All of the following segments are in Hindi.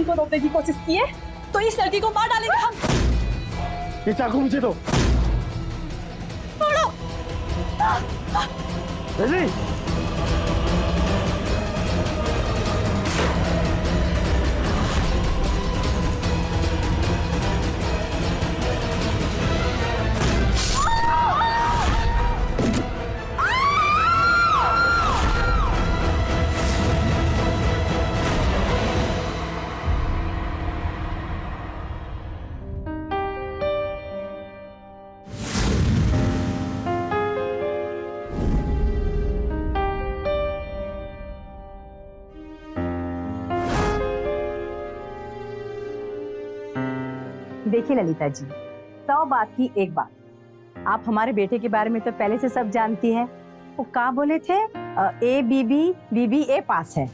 को रोकने की कोशिश की है तो इस लड़की को मार डालेंगे हम। ये चाकू मुझे दो। छोड़ो। रजनी, देखिए ललिता जी, 100 बात की एक बात, आप हमारे बेटे के बारे में तो पहले से सब जानती हैं। वो क्या बोले थे, BBA पास है।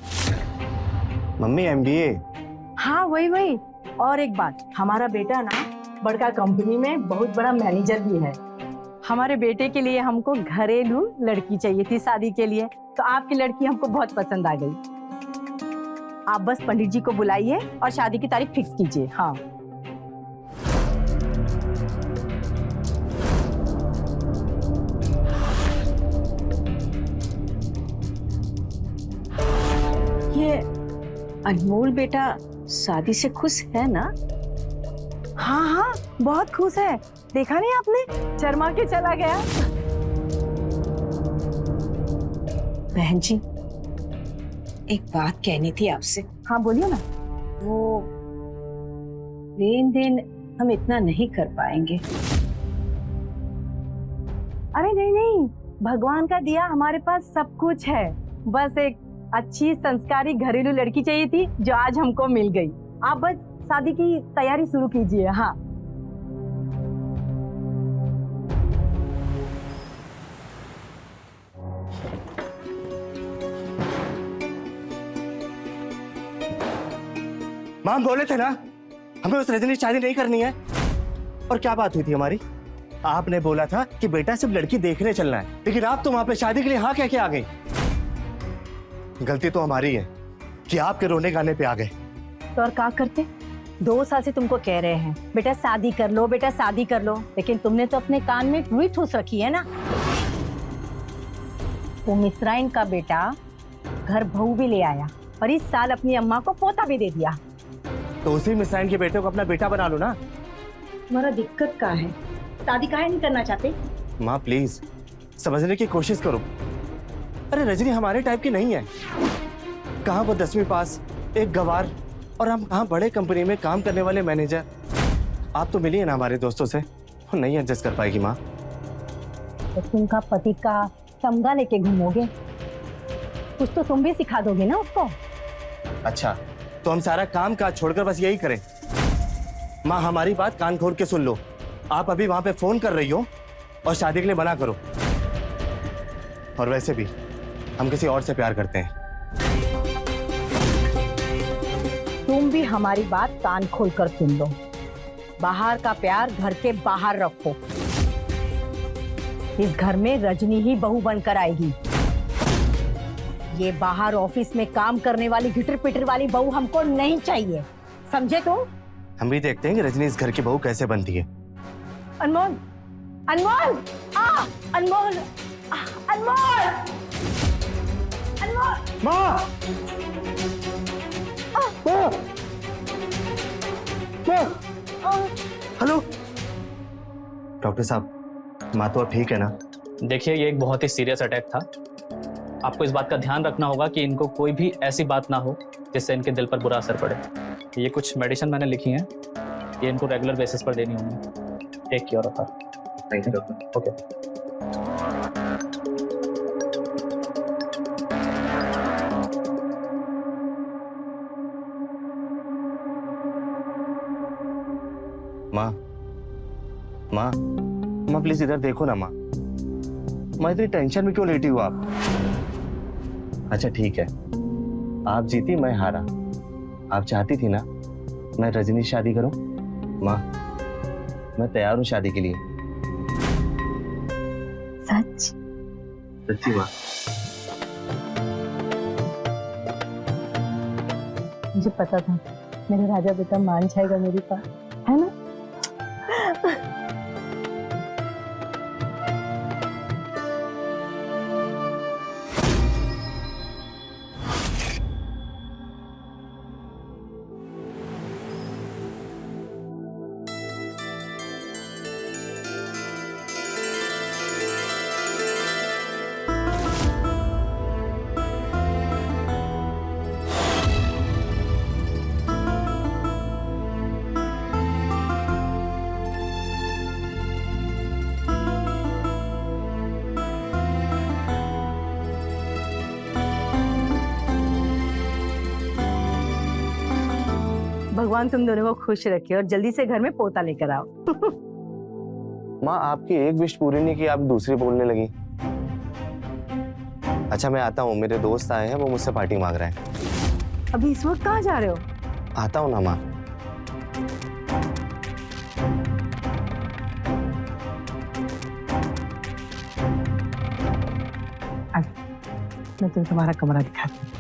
Mummy MBA। हाँ वही। और एक बात, हमारा बेटा ना बड़का कंपनी में बहुत बड़ा मैनेजर भी है। हमारे बेटे के लिए हमको घरेलू लड़की चाहिए थी शादी के लिए, तो आपकी लड़की हमको बहुत पसंद आ गई। आप बस पंडित जी को बुलाइए और शादी की तारीख फिक्स कीजिए। हाँ ये अनमोल बेटा शादी से खुश है ना? हाँ, बहुत खुश है। देखा नहीं आपने, शर्मा के चला गया। बहन जी, एक बात कहनी थी आपसे। हाँ बोलिए ना। वो लेन देन हम इतना नहीं कर पाएंगे। अरे नहीं, भगवान का दिया हमारे पास सब कुछ है। बस एक अच्छी संस्कारी घरेलू लड़की चाहिए थी जो आज हमको मिल गई। आप बस शादी की तैयारी शुरू कीजिए। हाँ माँ बोले थे ना हमें उस रजनी से शादी नहीं करनी है। और क्या बात हुई थी हमारी? आपने बोला था कि बेटा सिर्फ लड़की देखने चलना है, लेकिन आप तो वहां पे शादी के लिए हाँ कह के आ गई। गलती तो हमारी है कि आपके रोने गाने पे आ गए। तो और क्या करते, 2 साल से तुमको कह रहे हैं बेटा शादी कर लो, बेटा शादी कर लो, लेकिन तुमने तो अपने कान में रुई ठूस रखी है ना। वो मिस्राइन का बेटा घर बहू भी ले आया और इस साल अपनी अम्मा को पोता भी दे दिया। तो उसी मिसाइल के बेटे को अपना बेटा बना लो ना। तुम्हारा दिक्कत क्या है, शादी काहे नहीं करना चाहते? माँ प्लीज समझने की कोशिश करो। अरे रजनी हमारे टाइप की नहीं है। कहाँ वो 10वीं पास, एक गवार, और हम कहाँ बड़े कंपनी में काम करने वाले मैनेजर। आप तो मिली है ना हमारे दोस्तों से, वो नहीं एडजस्ट कर पाएगी माँ। तो तुमका पति का तमगा लेके घूमोगे, कुछ तो तुम भी सिखा दोगे ना उसको। अच्छा तो हम सारा काम काज छोड़कर बस यही करें? माँ हमारी बात कान खोल के सुन लो। आप अभी वहां पे फोन कर रही हो और शादी के लिए मना करो। और वैसे भी हम किसी और से प्यार करते हैं। तुम भी हमारी बात कान खोल कर सुन लो। बाहर का प्यार घर के बाहर रखो। इस घर में रजनी ही बहू बनकर आएगी। ये बाहर ऑफिस में काम करने वाली घिटर पिटर वाली बहू हमको नहीं चाहिए, समझे तुम? हम भी देखते हैं कि रजनी इस घर की बहू कैसे बनती है। अनमोल, अनमोल, अनमोल, अनमोल, अनमोल। माँ! माँ! माँ! हेलो डॉक्टर साहब, माँ तो अब ठीक है ना? देखिए ये एक बहुत ही सीरियस अटैक था। आपको इस बात का ध्यान रखना होगा कि इनको कोई भी ऐसी बात ना हो जिससे इनके दिल पर बुरा असर पड़े। ये कुछ मेडिसिन मैंने लिखी हैं, ये इनको रेगुलर बेसिस पर देनी होंगी। Take care of her. Thank you doctor. Okay. माँ, माँ, माँ प्लीज इधर देखो ना। माँ, माँ इतनी टेंशन में क्यों लेटी हो आप? अच्छा ठीक है, आप जीती मैं हारा। आप चाहती थी ना मैं रजनी से शादी करूं? माँ मैं तैयार हूं शादी के लिए। सच? सच्ची माँ। मुझे पता था मेरा राजा बेटा मान जाएगा मेरी बात, है ना? भगवान तुम दोनों को खुश रखे और जल्दी से घर में पोता लेकर आओ। माँ आपकी एक विश पूरी नहीं की, आप दूसरी बोलने लगी। अच्छा मैं आता हूँ, मेरे दोस्त आए हैं, वो मुझसे पार्टी मांग रहे हैं। अभी इस वक्त कहाँ जा रहे हो? आता हूँ ना माँ। मैं तुम्हें तुम्हारा कमरा दिखाती हूँ।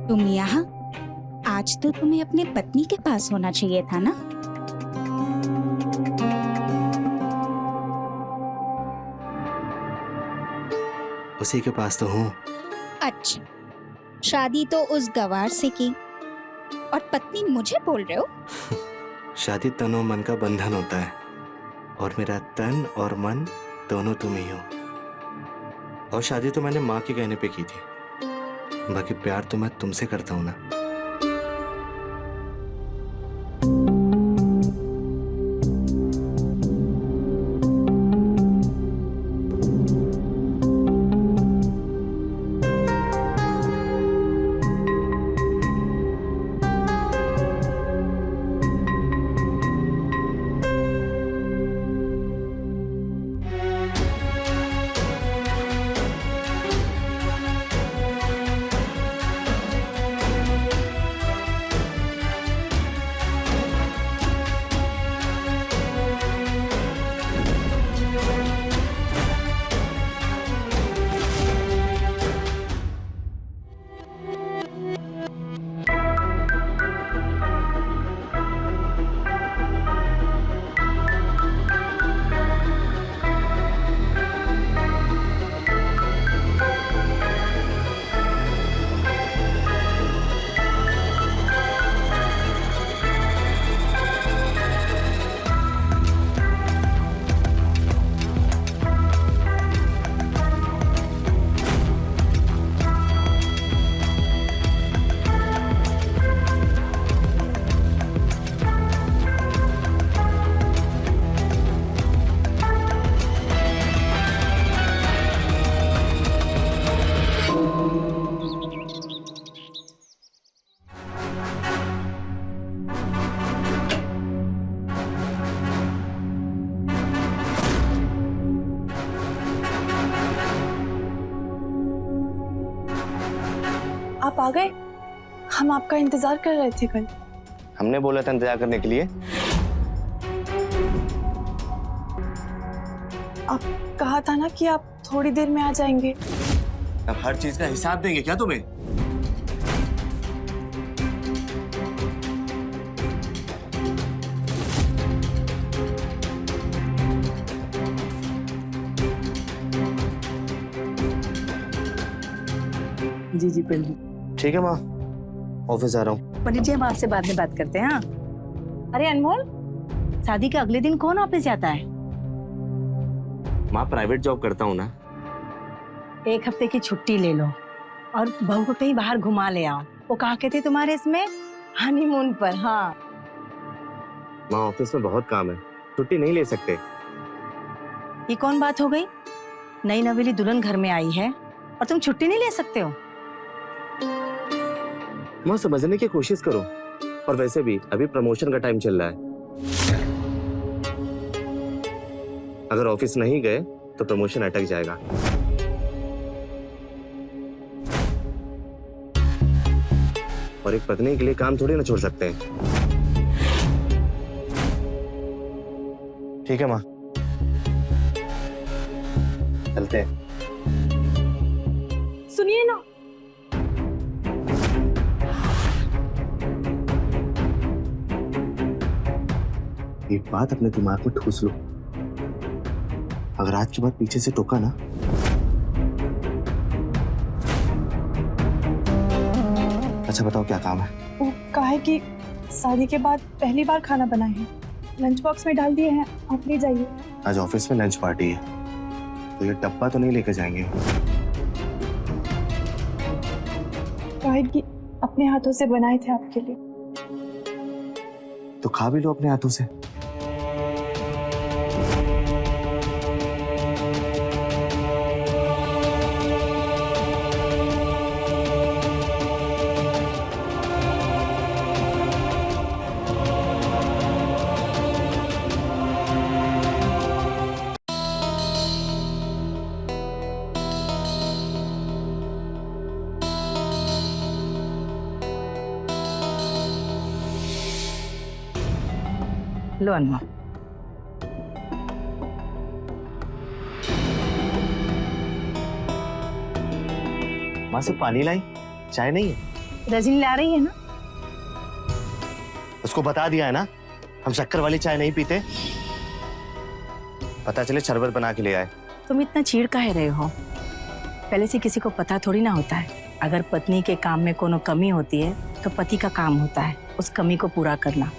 तुम यहाँ? आज तो तुम्हें अपने पत्नी के पास होना चाहिए था ना? उसी के पास तो हूँ। अच्छा, शादी तो उस गवार से की और पत्नी मुझे बोल रहे हो? शादी तन और मन का बंधन होता है और मेरा तन और मन दोनों तुम ही हो। और शादी तो मैंने माँ के कहने पे की थी, बाकी प्यार तो मैं तुमसे करता हूँ ना। आप आ गए? हम आपका इंतजार कर रहे थे कल। हमने बोला था इंतजार करने के लिए। आप कहा था ना कि आप थोड़ी देर में आ जाएंगे। अब हर चीज का हिसाब देंगे क्या तुम्हें? जी जी बिल्कुल। ठीक है माँ, ऑफिस आ रहा हूँ। पंडित जी हम आपसे बाद में बात करते हैं। हाँ अरे अनमोल, शादी के अगले दिन कौन ऑफिस जाता है? माँ प्राइवेट जॉब करता हूँ ना। 1 हफ्ते की छुट्टी ले लो और बहू को कहीं बाहर घुमा ले आओ। वो कहा कहते तुम्हारे इसमें हनीमून पर। हाँ माँ ऑफिस में बहुत काम है, छुट्टी नहीं ले सकते। ये कौन बात हो गई? नई नवेली दुल्हन घर में आई है और तुम छुट्टी नहीं ले सकते हो? माँ समझने की कोशिश करो। और वैसे भी अभी प्रमोशन का टाइम चल रहा है। अगर ऑफिस नहीं गए तो प्रमोशन अटक जाएगा। और एक पत्नी के लिए काम थोड़ी ना छोड़ सकते हैं। ठीक है माँ, चलते हैं। सुनिए ना, एक बात अपने दिमाग में ठूस लो, अगर आज के बाद पीछे से टोका ना, अच्छा बताओ क्या काम है? वो कहा है कि शादी के बाद पहली बार खाना बनाए हैं, लंच बॉक्स में डाल दिए हैं, आप ले जाइए। आज ऑफिस में लंच पार्टी है, तो ये डब्बा तो नहीं लेकर जाएंगे? कहा है कि अपने हाथों से बनाए थे आपके लिए। तो खा भी लो अपने हाथों से। लो अनमोल। माँ से पानी लाई, चाय नहीं है? रजनी ला रही है ना। उसको बता दिया है ना, हम शक्कर वाली चाय नहीं पीते। पता चले शरबत बना के ले आए। तुम इतना चीड़ काहे रहे हो? पहले से किसी को पता थोड़ी ना होता है। अगर पत्नी के काम में कोनो कमी होती है तो पति का काम होता है उस कमी को पूरा करना।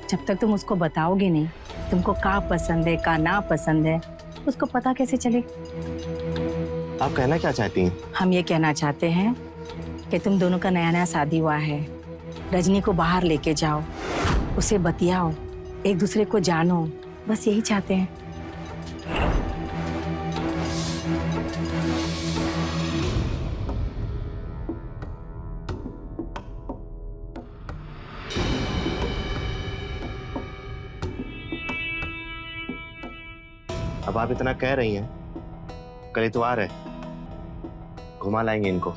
जब तक तुम उसको बताओगे नहीं तुमको का पसंद है का ना पसंद है, उसको पता कैसे चलेगा? आप कहना क्या चाहती हैं? हम ये कहना चाहते हैं कि तुम दोनों का नया नया शादी हुआ है, रजनी को बाहर लेके जाओ, उसे बतियाओ, एक दूसरे को जानो, बस यही चाहते हैं। अब आप इतना कह रही हैं, कल इतवार है, घुमा लाएंगे इनको।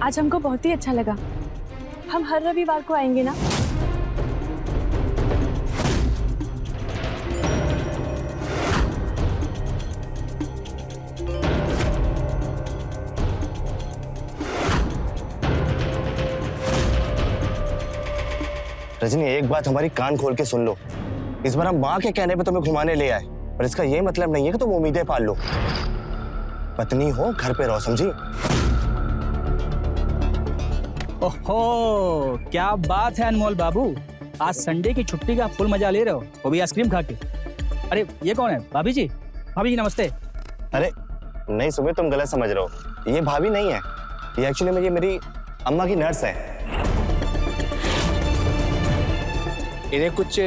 आज हमको बहुत ही अच्छा लगा। हम हर रविवार को आएंगे ना? रजनी एक बात हमारी कान खोल के सुन लो, इस बार हम माँ के कहने पे तुम्हें घुमाने ले आए, पर इसका ये मतलब नहीं है कि तुम उम्मीदें पाल लो। पत्नी हो घर पे रहो, समझी? ओहो, क्या बात है अनमोल बाबू, आज संडे की छुट्टी का फुल मजा ले रहे हो, वो भी आइसक्रीम खा के। अरे ये कौन है? भाभी जी, भाभी जी नमस्ते। अरे नहीं सुबह, तुम गलत समझ रहे हो, ये भाभी नहीं है, ये एक्चुअली मेरी अम्मा की नर्स है। इन्हें कुछ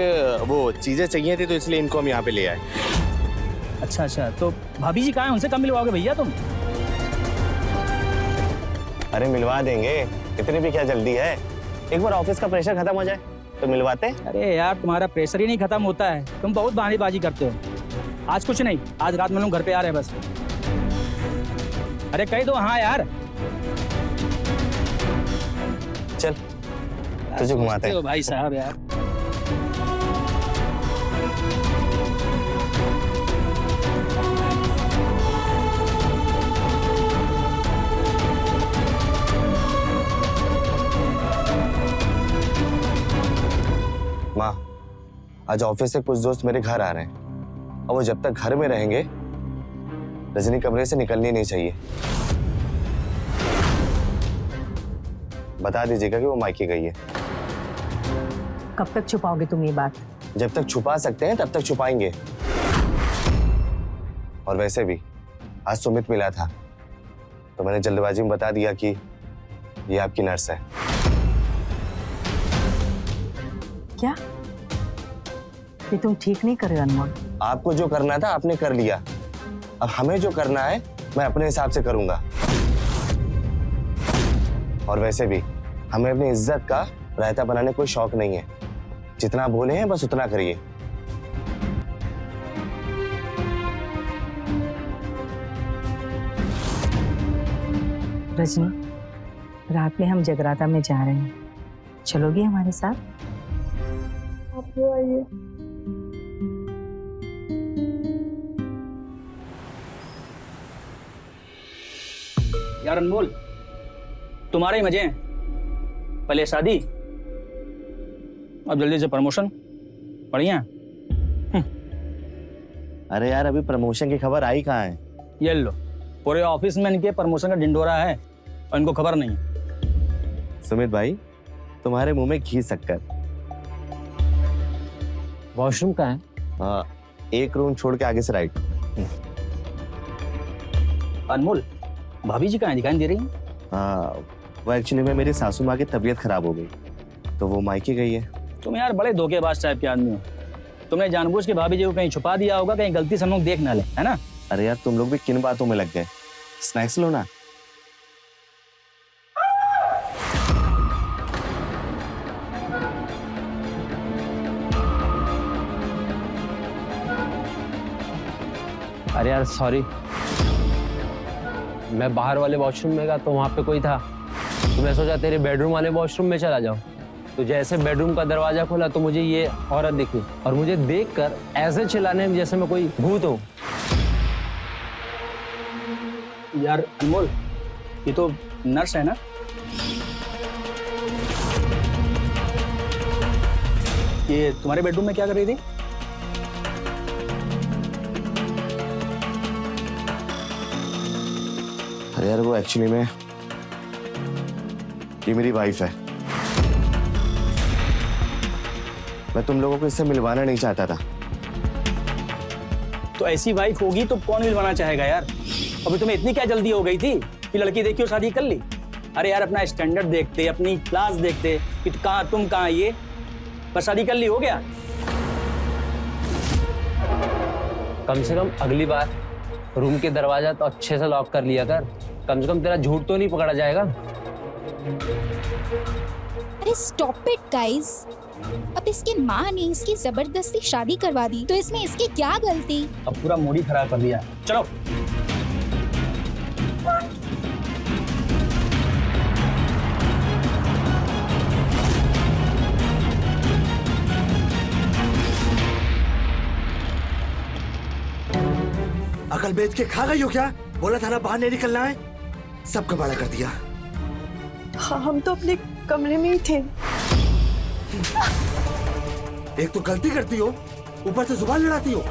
वो चीजें चाहिए थी तो इसलिए इनको हम यहाँ पे ले आए। अच्छा अच्छा, तो भाभी जी कहाँ हैं? उनसे कब मिलवाओगे भैया तुम? अरे मिलवा देंगे, इतनी भी क्या जल्दी है, एक बार ऑफिस का प्रेशर खत्म हो जाए तो मिलवाते। अरे यार तुम्हारा प्रेशर ही नहीं खत्म होता है, तुम बहुत बहानेबाजी करते हो। आज कुछ नहीं, आज रात में लोग घर पे आ रहे हैं बस। अरे कह दो हाँ यार। चल तुझे घुमाते हैं। भाई साहब यार। आज ऑफिस से कुछ दोस्त मेरे घर आ रहे हैं और वो जब तक घर में रहेंगे रजनी कमरे से निकलनी नहीं चाहिए। बता दीजिएगा कि वो मायके गई है। कब तक छुपाओगे तुम ये बात? जब तक छुपा सकते हैं तब तक छुपाएंगे। और वैसे भी आज सुमित मिला था तो मैंने जल्दबाजी में बता दिया कि ये आपकी नर्स है। क्या ये तुम ठीक नहीं कर रहे हो अनमोल? आपको जो करना था आपने कर लिया, अब हमें जो करना है मैं अपने हिसाब से करूंगा। और वैसे भी हमें अपनी इज्जत का रायता बनाने कोई शौक नहीं है। जितना बोले हैं बस उतना करिए। रजनी, रात में हम जगराता में जा रहे हैं, चलोगी हमारे साथ? आप वो आइए। यार अनमोल, तुम्हारे ही मजे हैं। पहले शादी, अब जल्दी से प्रमोशन। बढ़िया। अरे यार अभी प्रमोशन की खबर आई कहाँ है? ये लो, पूरे ऑफिस में इनके प्रमोशन का ढिंडोरा है और इनको खबर नहीं है। सुमित भाई, तुम्हारे मुंह में घी शक्कर। वॉशरूम कहाँ है? हाँ, एक रूम छोड़ के आगे से राइट। अनमोल, भाभी जी कहाँ दिखाई दे रही हैं? हाँ, वो एक्चुअली में मेरी सासू माँ की तबीयत खराब हो गई तो वो मायके गई है। तुम यार बड़े धोखेबाज टाइप के आदमी हो। तुमने जानबूझ के भाभी जी को कहीं छुपा दिया होगा, कहीं गलती से हम लोग देख ना ले, है ना? अरे यार तुम लोग भी किन बातों में लग गए? स्नैक्स लो ना। अरे यार सॉरी, मैं बाहर वाले वॉशरूम में गया तो वहां पे कोई था, तो मैं सोचा तेरे बेडरूम वाले वॉशरूम में चला जाऊं। तो जैसे बेडरूम का दरवाजा खोला तो मुझे ये औरत दिखी और मुझे देखकर ऐसे चिल्लाने में जैसे मैं कोई भूत हूं। यार अनमोल, ये तो नर्स है ना? ये तुम्हारे बेडरूम में क्या कर रही थी? अरे यार वो एक्चुअली में ये मेरी वाइफ है। मैं तुम लोगों को इससे मिलवाना नहीं चाहता था। तो ऐसी वाइफ होगी तो कौन मिलवाना चाहेगा यार? अभी तुम्हें इतनी क्या जल्दी हो गई थी कि लड़की देखी और शादी कर ली? अरे यार अपना स्टैंडर्ड देखते, अपनी क्लास देखते कि तुम कहाँ ये, बस शादी कर ली, हो गया। कम से कम अगली बार रूम के दरवाजा तो अच्छे से लॉक कर लिया कर, कम से कम तेरा झूठ तो नहीं पकड़ा जाएगा। अरे स्टॉप इट गाइस। अब इसकी माँ ने इसकी जबरदस्ती शादी करवा दी तो इसमें इसकी क्या गलती? अब पूरा मूड ही खराब कर दिया। चलो अकल बेच के खा गई हो क्या? बोला था ना बाहर नहीं निकलना है, सब कबाड़ा कर दिया। हाँ, हम तो अपने कमरे में ही थे। एक तो गलती करती हो, ऊपर से जुबान लड़ाती हो।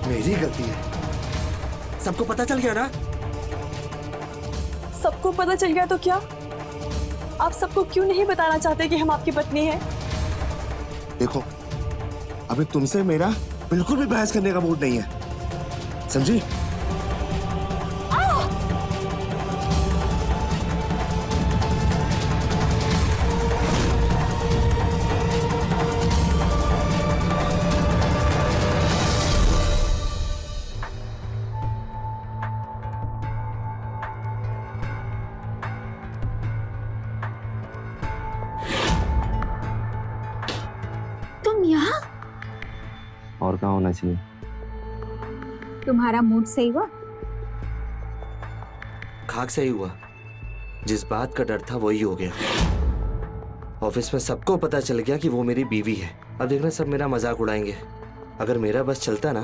मेरी गलती है, सबको पता चल गया ना? सबको पता चल गया तो क्या? आप सबको क्यों नहीं बताना चाहते कि हम आपकी पत्नी हैं? देखो अभी तुमसे मेरा बिल्कुल भी बहस करने का मूड नहीं है, समझी? तुम यहाँ? और कहाँ होना चाहिए? तुम्हारा मूड सही हुआ? खाक सही हुआ, जिस बात का डर था वही हो गया। ऑफिस में सबको पता चल गया कि वो मेरी बीवी है। अब देखना सब मेरा मजाक उड़ाएंगे। अगर मेरा बस चलता ना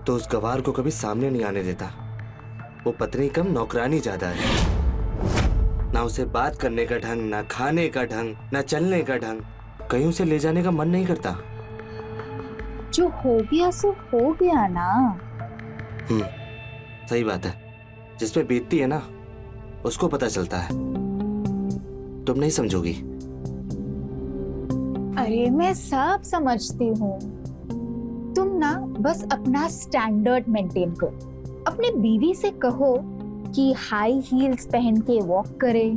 तो उस गवार को कभी सामने नहीं आने देता। वो पत्नी कम नौकरानी ज्यादा है। ना उसे बात करने का ढंग, ना खाने का ढंग, ना चलने का ढंग। कहीं उसे ले जाने का मन नहीं करता। जो हो गया सो हो गया ना। सही बात है, जिस पे बीतती है ना उसको पता चलता है, तुम नहीं समझोगी। अरे मैं सब समझती हूँ, तुम ना बस अपना स्टैंडर्ड मेंटेन करो। अपने बीवी से कहो कि हाई हील्स पहन के वॉक करे,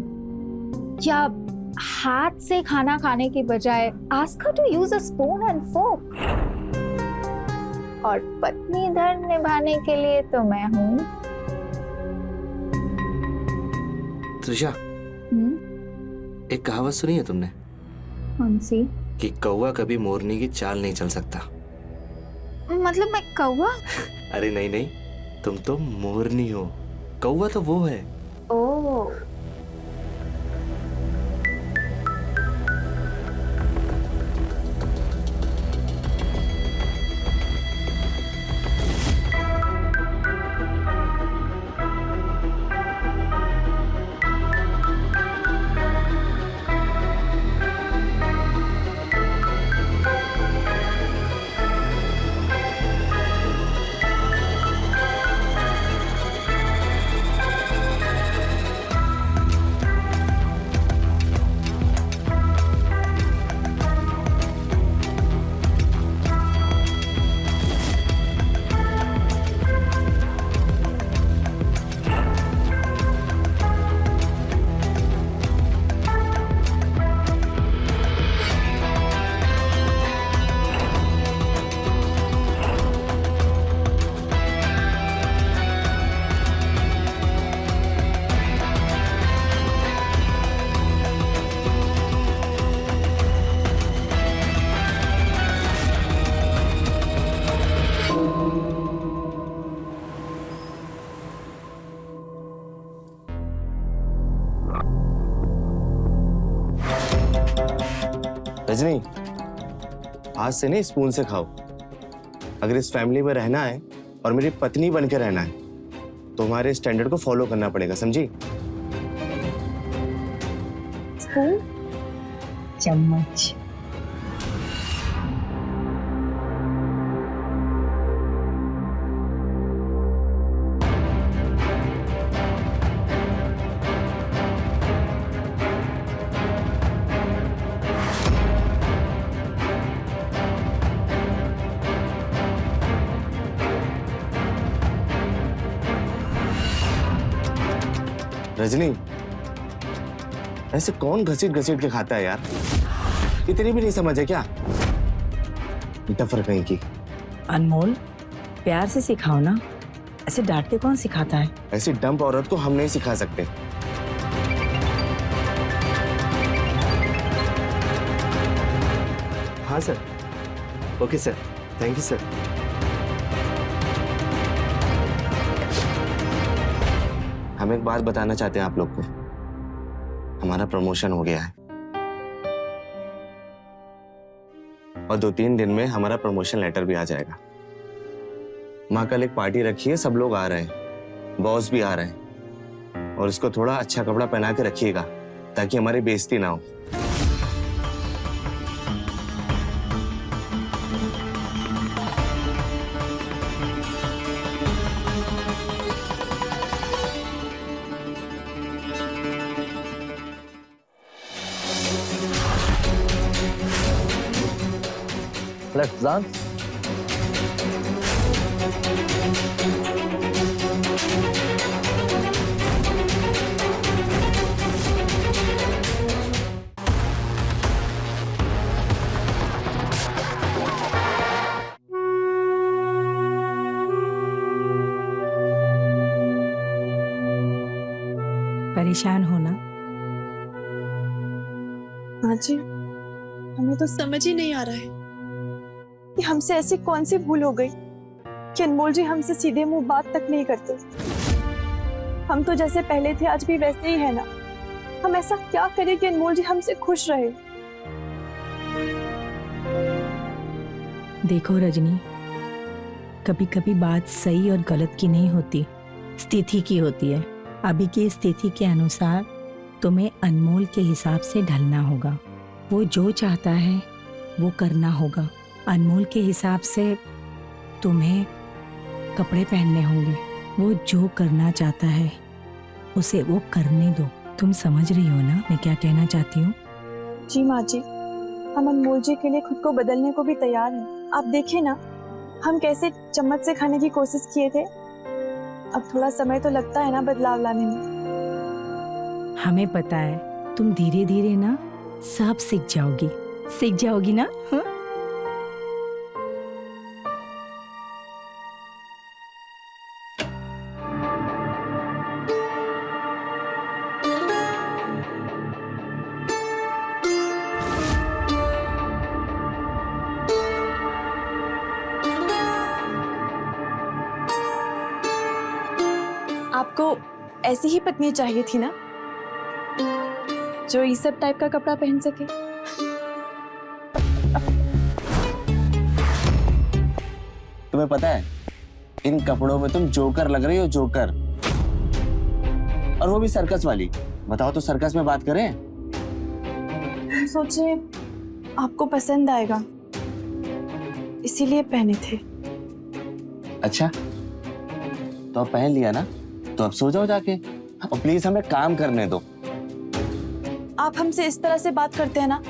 या हाथ से खाना खाने के बजाय ask her to use a spoon and fork. और पत्नी धर्म निभाने के लिए तो मैं हूँ। त्रिशा, एक कहावत सुनी है तुमने? कौन सी? कि कौवा कभी मोरनी की चाल नहीं चल सकता। मतलब मैं कौवा? अरे नहीं नहीं, तुम तो मोरनी हो, कौवा तो वो है। ओह, रजनी, हाथ से नहीं स्पून से खाओ। अगर इस फैमिली में रहना है और मेरी पत्नी बन के रहना है तो हमारे स्टैंडर्ड को फॉलो करना पड़ेगा, समझी? स्पून? चम्मच। रजनी, ऐसे कौन घसीट घसीट के खाता है यार? इतनी भी नहीं समझ है क्या? डफर कहीं की। अनमोल, प्यार से सिखाओ ना, ऐसे डांट के कौन सिखाता है? ऐसी डंप औरत को हम नहीं सिखा सकते। हाँ sir, okay sir, thank you sir. हम एक बात बताना चाहते हैं आप लोग को, हमारा प्रमोशन हो गया है और 2-3 दिन में हमारा प्रमोशन लेटर भी आ जाएगा। माँ कल एक पार्टी रखी है, सब लोग आ रहे हैं, बॉस भी आ रहे हैं और इसको थोड़ा अच्छा कपड़ा पहना के रखिएगा ताकि हमारी बेइज्जती ना हो। Let's dance. परेशान हो ना? हाँ जी, हमें तो समझ ही नहीं आ रहा है कि हमसे ऐसी कौन सी भूल हो गई कि अनमोल जी हमसे सीधे मुंह बात तक नहीं करते। हम तो जैसे पहले थे आज भी वैसे ही है ना। हम ऐसा क्या करें कि अनमोल जी हमसे खुश रहे। देखो रजनी, कभी कभी बात सही और गलत की नहीं होती, स्थिति की होती है। अभी की स्थिति के अनुसार तुम्हें अनमोल के हिसाब से ढलना होगा। वो जो चाहता है वो करना होगा। अनमोल के हिसाब से तुम्हें कपड़े पहनने होंगे। वो जो करना चाहता है उसे वो करने दो। तुम समझ रही हो ना मैं क्या कहना चाहती हूँ? जी माँ जी, हम अनमोल जी के लिए खुद को बदलने को भी तैयार हैं। आप देखिए ना, हम कैसे चम्मच से खाने की कोशिश किए थे। अब थोड़ा समय तो लगता है ना बदलाव लाने में। हमें पता है तुम धीरे धीरे ना सब सीख जाओगी ना? हाँ? आपको ऐसी ही पत्नी चाहिए थी ना, जो इस सब टाइप का कपड़ा पहन सके। तुम्हें पता है इन कपड़ों में तुम जोकर लग रही हो, जोकर। और वो भी सर्कस वाली। बताओ तो सर्कस में बात करें। हम सोचे आपको पसंद आएगा, इसीलिए पहने थे। अच्छा तो अब पहन लिया ना, तो अब सो जाओ जाके और प्लीज हमें काम करने दो। आप हमसे इस तरह से बात करते हैं ना,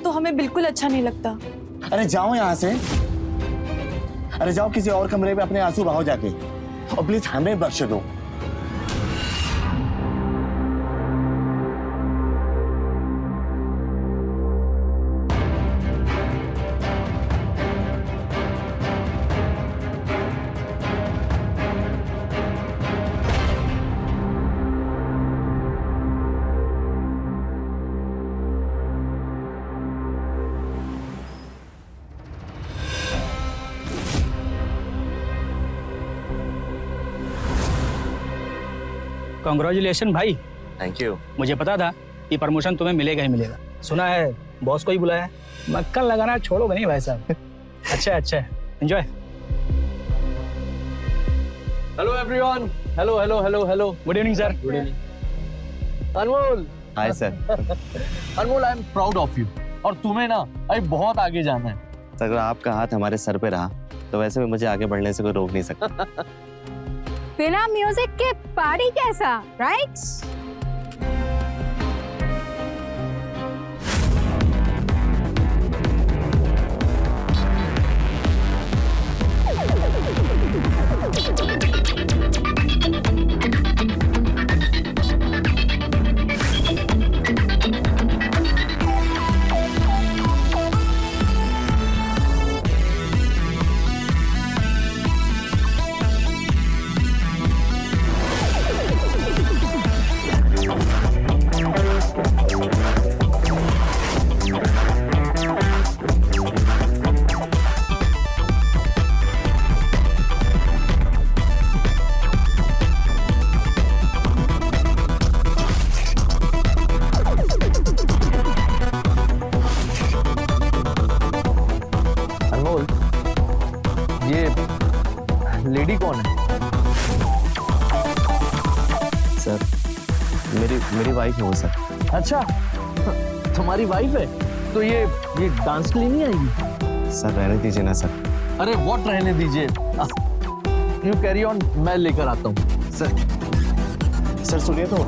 तो हमें बिल्कुल अच्छा नहीं लगता। अरे जाओ यहाँ से, अरे जाओ किसी और कमरे में अपने आंसू बहाओ जाके, और प्लीज हमें बख्श दो। कॉन्ग्रेचुलेशन भाई। Thank you. मुझे पता था कि प्रमोशन तुम्हें मिलेगा ही मिलेगा। सुना है बॉस को ही बुलाया है। मक्खन लगाना छोड़ोगे नहीं भाई साहब। अच्छा enjoy. Hello everyone. Hello. Good evening sir. Good evening. Anmol. Hi sir. Anmol, I am proud of you. और तुम्हें ना अभी बहुत आगे जाना है। अगर आपका हाथ हमारे सर पे रहा तो वैसे भी मुझे आगे बढ़ने से कोई रोक नहीं सकता। बिना म्यूजिक के पार्टी कैसा, राइट? लेडी कौन है? सर मेरी वाइफ है वो सर। अच्छा तुम्हारी वाइफ है? तो ये डांस के लिए नहीं आएगी? सर रहने दीजिए ना सर। अरे व्हाट रहने दीजिए, यू कैरी ऑन, मैं लेकर आता हूँ। सर सुनिए तो।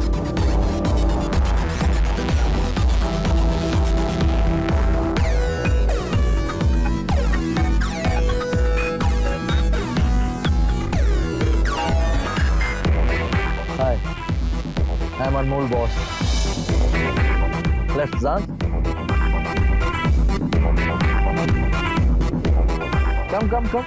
Hi, I'm Anmol boss. Let's dance. Come.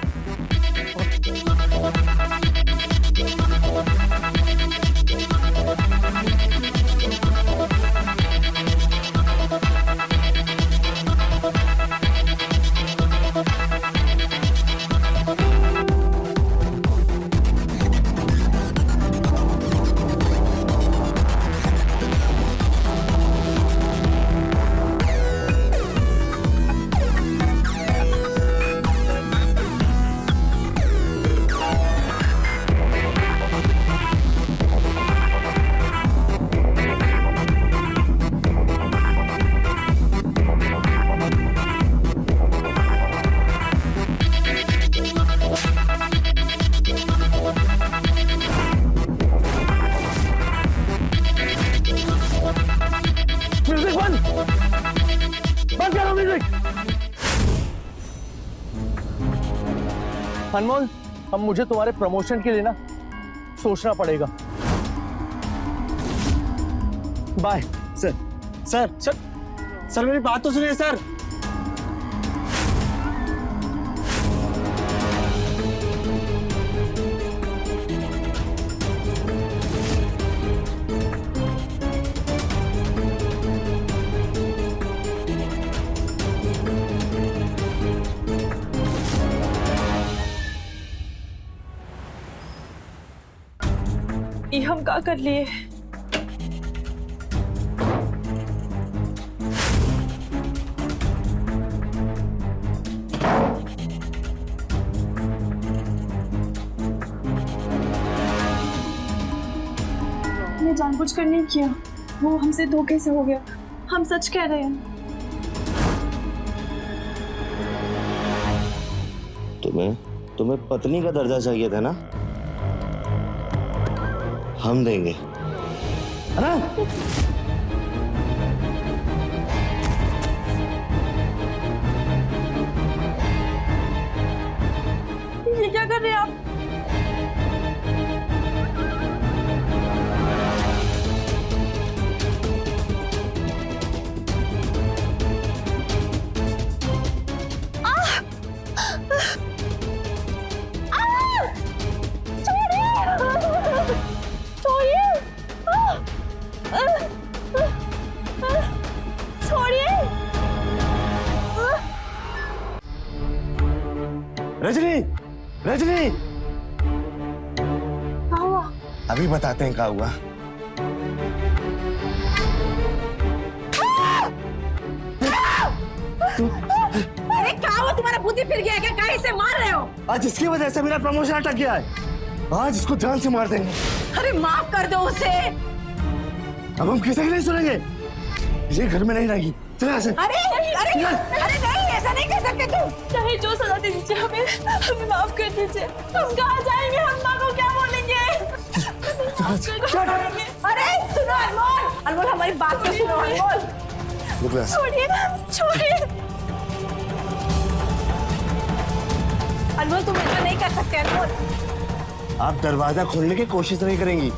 अनमोल, अब मुझे तुम्हारे प्रमोशन के लिए ना सोचना पड़ेगा। Bye. Sir sir sir sir मेरी बात तो सुनिए सर। ये हम का कर लिए? हमने जानबूझकर नहीं किया, वो हमसे धोखे से हो गया। हम सच कह रहे हैं। तुम्हें पत्नी का दर्जा चाहिए था ना, हम देंगे। अरे ये क्या कर रहे हैं आप? रजनी, रजनी, क्या हुआ? अभी बताते हैं क्या हुआ। अरे क्या हुआ? तुम्हारा बुद्धि फिर गया क्या? काहे से मार रहे हो? आज इसकी वजह से मेरा प्रमोशन अटक गया है। आज इसको जान से मार देंगे। अरे माफ कर दो उसे। अब हम किसी की नहीं सुनेंगे। ये घर में नहीं रहेगी। चला ऐसे। अरे अरे अरे नहीं, ऐसा नहीं कर सकते तुम। चाहे जो सजा दे दीजिए, हमें माफ कर दीजिए। हम कहाँ जाएंगे? हम माँ को क्या बोलेंगे? अरे सुनो अनमोल, अनमोल हमारी बात तो सुनो अनमोल। छोड़िए, छोड़िए। अनमोल तुम ऐसा नहीं कर सकते अनमोल। आप दरवाजा खोलने की कोशिश नहीं करेंगी।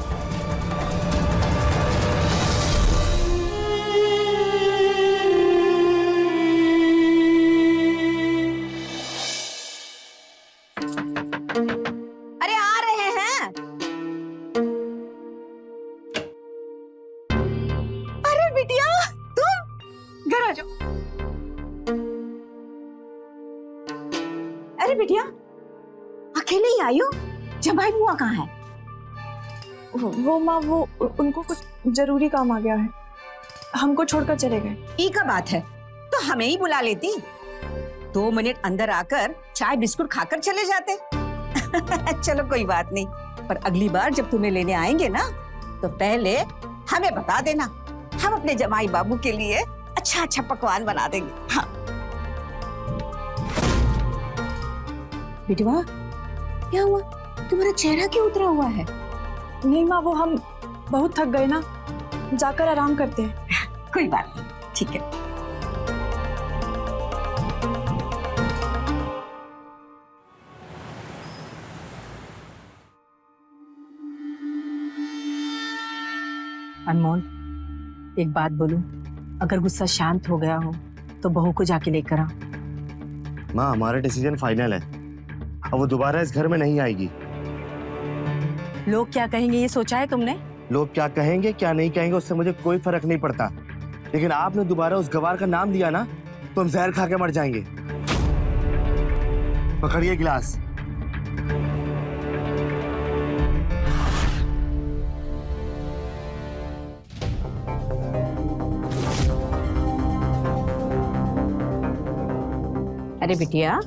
अरे आ रहे हैं। अरे बिटिया तुम घर आ जाओ। अरे बिटिया अकेले ही आई हो? जमाई बुआ कहाँ है? वो माँ, वो उनको कुछ जरूरी काम आ गया है, हमको छोड़कर चले गए। ई का बात है तो हमें ही बुला लेती। 2 मिनट अंदर आकर चाय बिस्कुट खाकर चले जाते। चलो कोई बात नहीं, पर अगली बार जब तुम्हें लेने आएंगे ना तो पहले हमें बता देना। हम अपने जमाई बाबू के लिए अच्छा अच्छा पकवान बना देंगे। हाँ बिटवा, क्या हुआ? तुम्हारा चेहरा क्यों उतरा हुआ है? नहीं माँ, वो हम बहुत थक गए ना, जाकर आराम करते हैं। कोई बात नहीं, ठीक है। अनमोल एक बात बोलूं, अगर गुस्सा शांत हो गया हो तो बहू को जाके लेकर आ। माँ हमारा डिसीजन फाइनल है, अब वो दोबारा इस घर में नहीं आएगी। लोग क्या कहेंगे ये सोचा है तुमने? लोग क्या कहेंगे क्या नहीं कहेंगे उससे मुझे कोई फर्क नहीं पड़ता, लेकिन आपने दोबारा उस गवार का नाम लिया ना तो हम जहर खा के मर जाएंगे। पकड़िए गिलास। अरे बिटिया,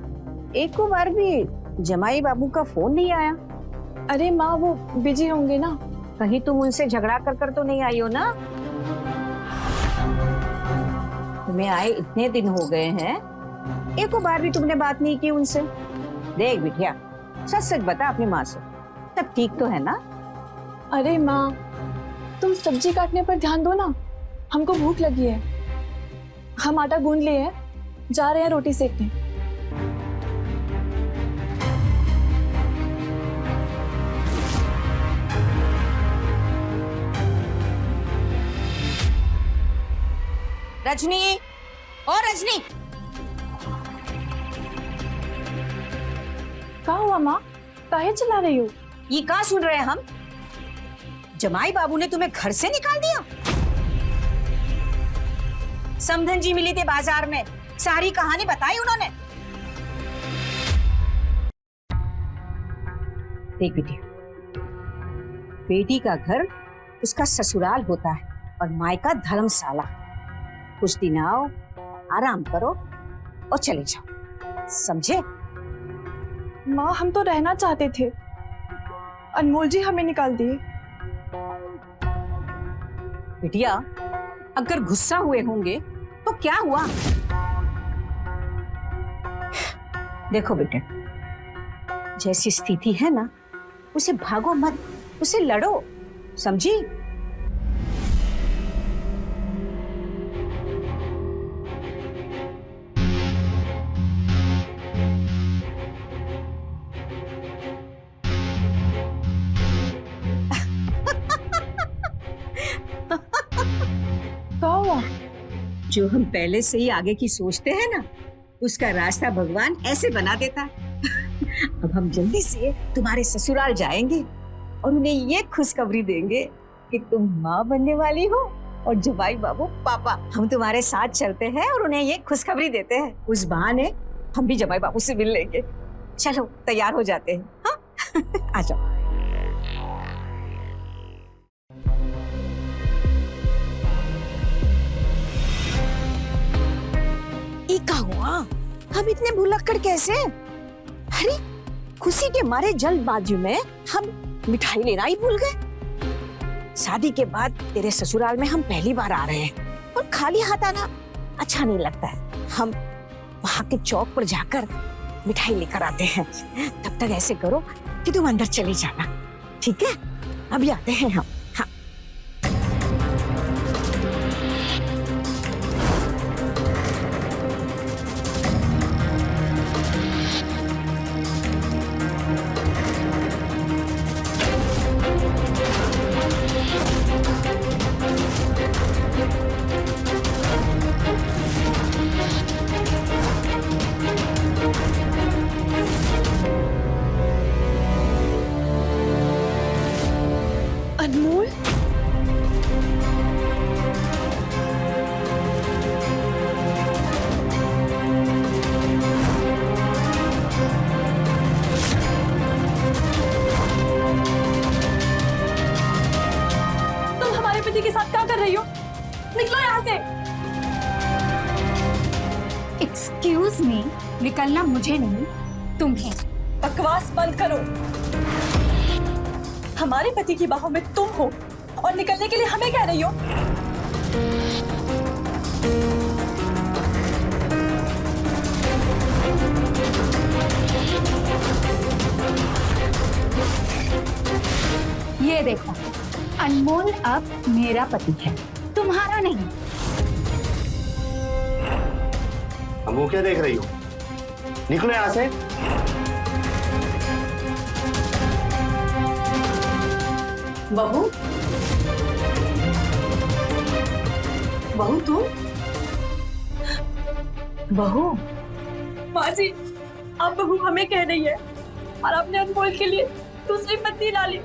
एक को बार भी जमाई बाबू का फोन नहीं आया? अरे माँ, वो बिजी होंगे ना। कहीं तुम उनसे झगड़ा कर तो नहीं आई हो ना? तुम्हें आए इतने दिन हो गए हैं, एक बार भी तुमने बात नहीं की उनसे। देख बिटिया, सच सच बता अपनी माँ से, तब ठीक तो है ना? अरे माँ, तुम सब्जी काटने पर ध्यान दो ना, हमको भूख लगी है। हम आटा गूंद लिए हैं, जा रहे हैं रोटी सेकने। रजनी, ओ रजनी, कहा हुआ माँ? काहे चिल्ला रही हो? ये कहाँ सुन रहे हैं हम? जमाई बाबू ने तुम्हें घर से निकाल दिया? समधन जी मिली थी बाजार में, सारी कहानी बताई उन्होंने। देख बेटी, बेटी का घर उसका ससुराल होता है और माई का धर्मशाला। कुछ दिन आओ, आराम करो और चले जाओ, समझे? माँ हम तो रहना चाहते थे, अनमोल जी हमें निकाल दिए। बिटिया, अगर गुस्सा हुए होंगे तो क्या हुआ? देखो बेटे, जैसी स्थिति है ना, उसे भागो मत, उसे लड़ो, समझी? क्या हुआ? जो हम पहले से ही आगे की सोचते हैं ना, उसका रास्ता भगवान ऐसे बना देता है। अब हम जल्दी से तुम्हारे ससुराल जाएंगे और उन्हें ये खुशखबरी देंगे कि तुम माँ बनने वाली हो और जवाई बाबू पापा। हम तुम्हारे साथ चलते हैं और उन्हें ये खुशखबरी देते हैं। उस बहाने हम भी जवाई बाबू से मिल लेंगे। चलो तैयार हो जाते हैं, हाँ? आ जाओ। ये क्या हुआ? हम इतने भुलक्कड़ कैसे? अरे खुशी के मारे जल्दबाजी में हम मिठाई लेना ही भूल गए। शादी के बाद तेरे ससुराल में हम पहली बार आ रहे हैं और खाली हाथ आना अच्छा नहीं लगता है। हम वहां के चौक पर जाकर मिठाई लेकर आते हैं। तब तक ऐसे करो कि तुम अंदर चली जाना, ठीक है? अभी आते हैं हम। हाँ। अनमोल, तुम हमारे पति के साथ क्या कर रही हो? निकलो यहाँ से। एक्सक्यूज मी, निकलना मुझे नहीं तुम्हें। बकवास बंद करो। हमारे पति की बाहों में तुम हो और निकलने के लिए हमें कह रही हो? ये देखो, अनमोल अब मेरा पति है, तुम्हारा नहीं। हम वो क्या देख रही हो? निकलो यहाँ से। बहू, बहू तुम? बहू, माँ जी, अब बहू हमें कह रही है और आपने अनमोल के लिए दूसरी पत्नी डाली।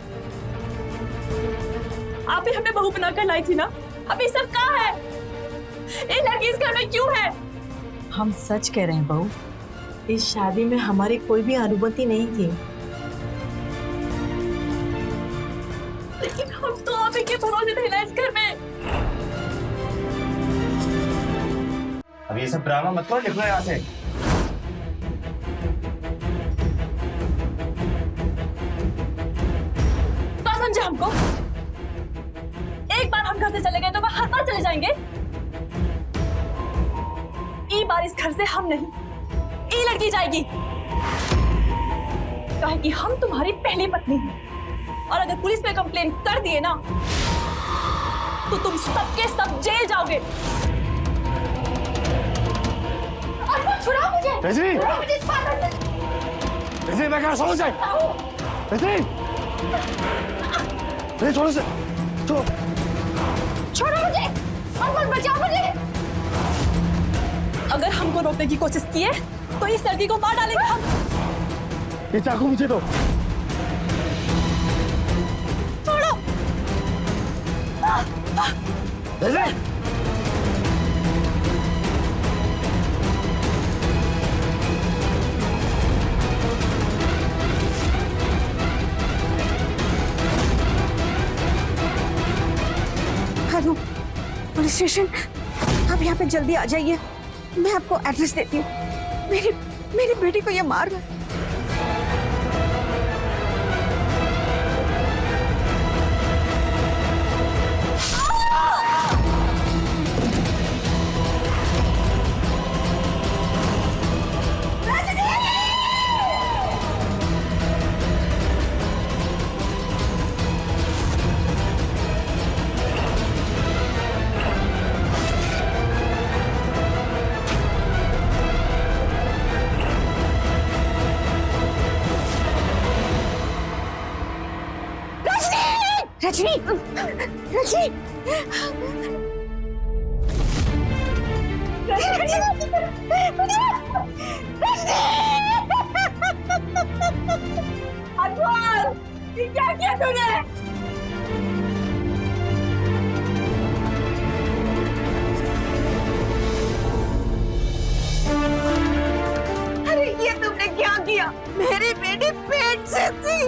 आप ही हमें बहू बनाकर लाई थी ना? अभी सब कहाँ है? ये लड़की इस घर में क्यों है? हम सच कह रहे हैं बहू, इस शादी में हमारी कोई भी अनुमति नहीं थी। लेकिन हम तो आप ही के भरोसे थे ना इस घर में। अब ये सब ड्रामा मत करो, निकलो यहाँ से। क्या समझे हमको? एक बार हम घर से चले गए तो हर बार चले जाएंगे? ई बार इस घर से हम नहीं, ई लड़की जाएगी। कहे कि हम तुम्हारी पहली पत्नी हैं और अगर पुलिस में कंप्लेन कर दिए ना तो तुम सबके सब जेल जाओगे। छुड़ाओ मुझे। रजनी! छुड़ाओ मुझे इस पागल से। रजनी, मैं कहाँ छोड़ो से? रजनी! रजनी, छोड़ो से। छोड़ो। छोड़ो मुझे, अनमोल बचाओ मुझे। अगर हमको रोकने की कोशिश की है तो इस लड़की को मार डालेंगे हम। ये चाकू मुझे दो। छोड़ो। हेलो पुलिस स्टेशन, आप यहाँ पे जल्दी आ जाइए। मैं आपको एड्रेस देती हूँ। मेरी बेटी को ये मार रहा है। रजनी, रजनी, अनमोल, ये क्या किया तूने? अरे ये तुमने क्या किया? मेरी बेटी पेट से थी।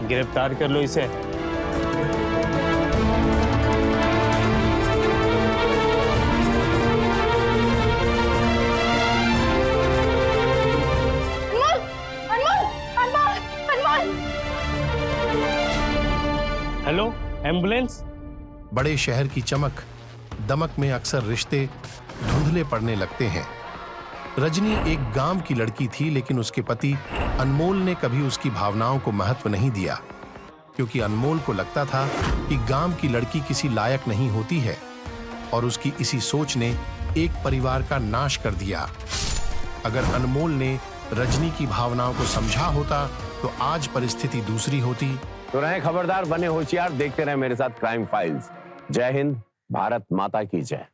गिरफ्तार कर लो इसे। Hello, ambulance. बड़े शहर की चमक दमक में अक्सर रिश्ते धुंधले पड़ने लगते हैं। रजनी एक गांव की लड़की थी, लेकिन उसके पति अनमोल ने कभी उसकी भावनाओं को महत्व नहीं दिया, क्योंकि अनमोल को लगता था कि गांव की लड़की किसी लायक नहीं होती है, और उसकी इसी सोच ने एक परिवार का नाश कर दिया। अगर अनमोल ने रजनी की भावनाओं को समझा होता तो आज परिस्थिति दूसरी होती। तो रहे खबरदार, बने होशियार, देखते रहे मेरे साथ क्राइम फाइल्स। जय हिंद, भारत माता की जय।